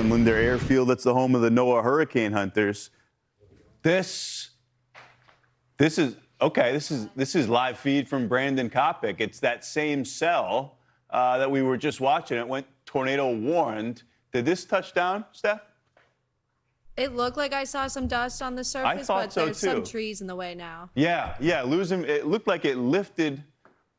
Linder Airfield. That's the home of the NOAA hurricane hunters. This is okay. This is live feed from Brandon Copic. It's that same cell that we were just watching. It went tornado warned. Did this touch down, Steph? It looked like I saw some dust on the surface, but there's some trees in the way now. Yeah, losing. It looked like it lifted.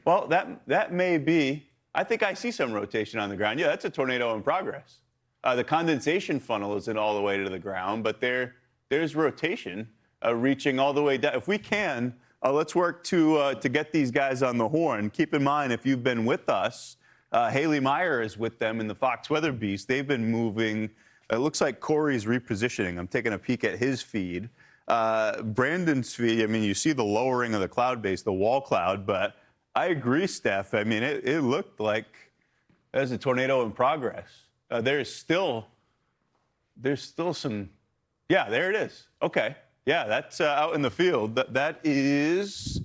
Well, that may be. I think I see some rotation on the ground. Yeah, that's a tornado in progress. The condensation funnel isn't all the way to the ground, but there's rotation reaching all the way down. If we can, let's work to get these guys on the horn. Keep in mind, if you've been with us, Haley Meyer is with them in the Fox Weather Beast. They've been moving. It looks like Corey's repositioning. I'm taking a peek at his feed. Brandon's feed, I mean, you see the lowering of the cloud base, the wall cloud, but I agree, Steph. I mean, it looked like there's a tornado in progress. There's still some, yeah, there it is. Okay. Yeah, that's out in the field. That is,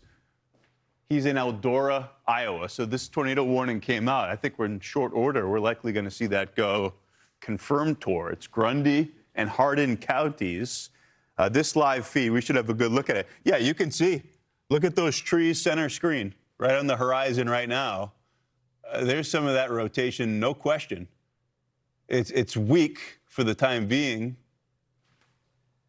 he's in Eldora, Iowa. So this tornado warning came out. I think we're in short order. We're likely going to see that go confirmed tour. It's Grundy and Hardin counties. This live feed, we should have a good look at it. Yeah, you can see. Look at those trees center screen right on the horizon right now. There's some of that rotation, no question. It's weak for the time being.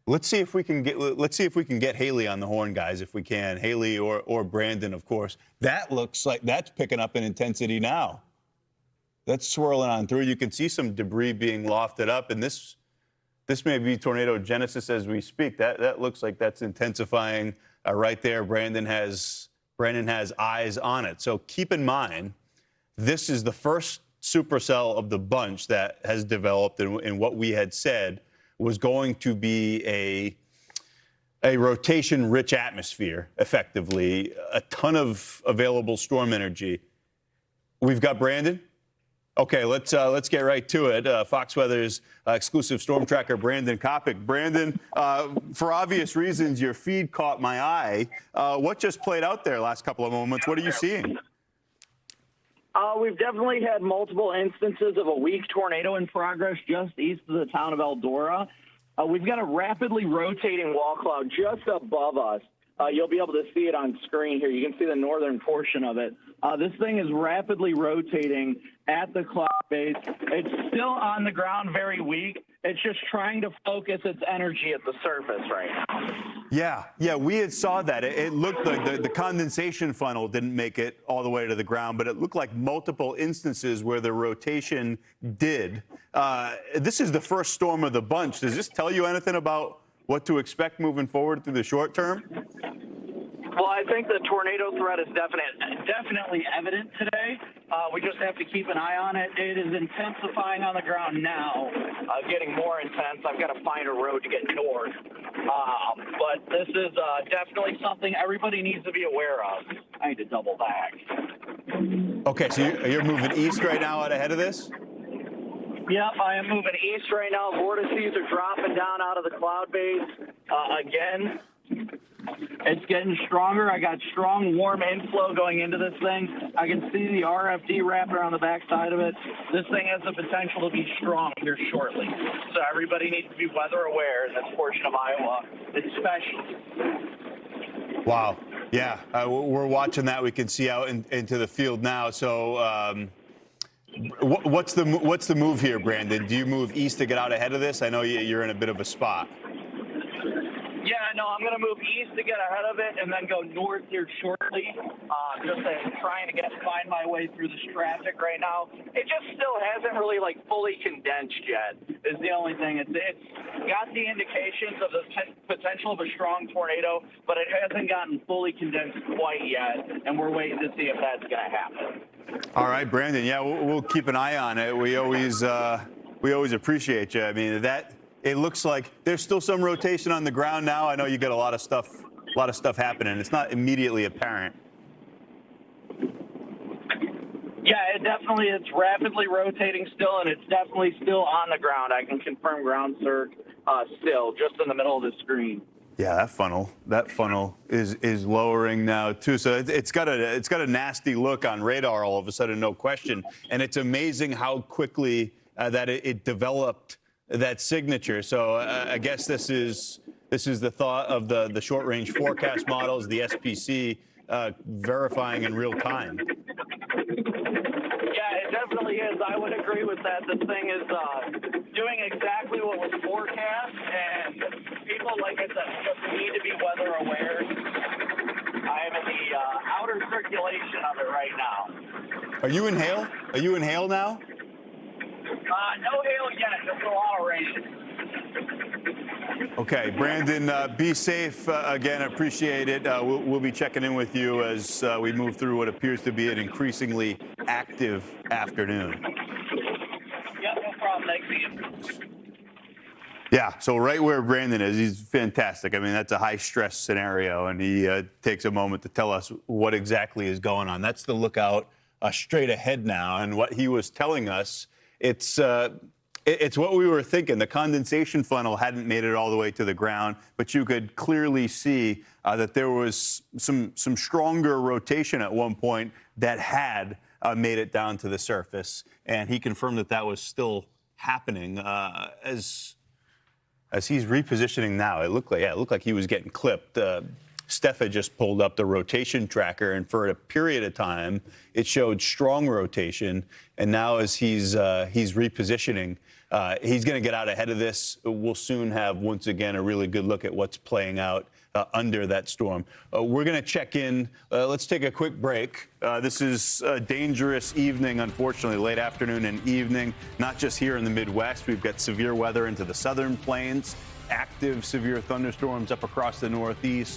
Let's see if we can get Haley on the horn, guys, if we can. Haley or Brandon, of course. That looks like that's picking up in intensity now. That's swirling on through. You can see some debris being lofted up, and this may be tornado genesis as we speak. That looks like that's intensifying right there. Brandon has eyes on it. So keep in mind, this is the first supercell of the bunch that has developed, and what we had said was going to be a rotation-rich atmosphere, effectively, a ton of available storm energy. We've got Brandon. Okay, let's get right to it. Fox Weather's exclusive storm tracker, Brandon Copic. Brandon, for obvious reasons, your feed caught my eye. What just played out there last couple of moments? What are you seeing? We've definitely had multiple instances of a weak tornado in progress just east of the town of Eldora. We've got a rapidly rotating wall cloud just above us. You'll be able to see it on screen here. You can see the northern portion of it. This thing is rapidly rotating at the cloud base. It's still on the ground, very weak. It's just trying to focus its energy at the surface right now. Yeah, we had saw that. It looked like the condensation funnel didn't make it all the way to the ground, but it looked like multiple instances where the rotation did. This is the first storm of the bunch. Does this tell you anything about what to expect moving forward through the short term? Well, I think the tornado threat is definitely evident today. We just have to keep an eye on it. It is intensifying on the ground now, getting more intense. I've got to find a road to get north. But this is definitely something everybody needs to be aware of. I need to double back. Okay, so you're moving east right now out ahead of this? Yep, I am moving east right now. Vortices are dropping down out of the cloud base again. It's getting stronger. I got strong, warm inflow going into this thing. I can see the RFD wrapper on the backside of it. This thing has the potential to be strong here shortly. So everybody needs to be weather aware in this portion of Iowa, especially. Wow. Yeah, we're watching that. We can see out into the field now. So what's the move here, Brandon? Do you move east to get out ahead of this? I know you're in a bit of a spot. Yeah, no, I'm going to move east to get ahead of it and then go north here shortly. Just trying to find my way through this traffic right now. It just still hasn't really fully condensed yet is the only thing. It's got the indications of the potential of a strong tornado, but it hasn't gotten fully condensed quite yet, and we're waiting to see if that's going to happen. All right, Brandon. Yeah, we'll keep an eye on it. We always appreciate you. I mean, it looks like there's still some rotation on the ground now. I know you get a lot of stuff happening. It's not immediately apparent. Yeah, it's rapidly rotating still, and it's definitely still on the ground. I can confirm ground surge still, just in the middle of the screen. Yeah, that funnel is lowering now too. So it's got a nasty look on radar all of a sudden, no question. And it's amazing how quickly that it developed that signature. So I guess this is the thought of the short-range forecast models, the SPC, verifying in real time. Yeah, it definitely is. I would agree with that. This thing is doing exactly what was forecast, and people, like I said, just need to be weather aware. I am in the outer circulation of it right now. Are you in hail? Are you in hail now? No hail yet, just a lot of rain. Okay, Brandon, be safe. Again, appreciate it. We'll be checking in with you as we move through what appears to be an increasingly active afternoon. Yeah, no problem. Thanks, Ian. Yeah, so right where Brandon is, he's fantastic. I mean, that's a high-stress scenario, and he takes a moment to tell us what exactly is going on. That's the lookout straight ahead now, and what he was telling us, it's what we were thinking. The condensation funnel hadn't made it all the way to the ground, but you could clearly see that there was some stronger rotation at one point that had made it down to the surface, and he confirmed that that was still happening as he's repositioning now. It looked like he was getting clipped. Steph had just pulled up the rotation tracker, and for a period of time, it showed strong rotation. And now, as he's repositioning, he's going to get out ahead of this. We'll soon have, once again, a really good look at what's playing out under that storm. We're going to check in. Let's take a quick break. This is a dangerous evening, unfortunately, late afternoon and evening, not just here in the Midwest. We've got severe weather into the southern plains, active severe thunderstorms up across the Northeast.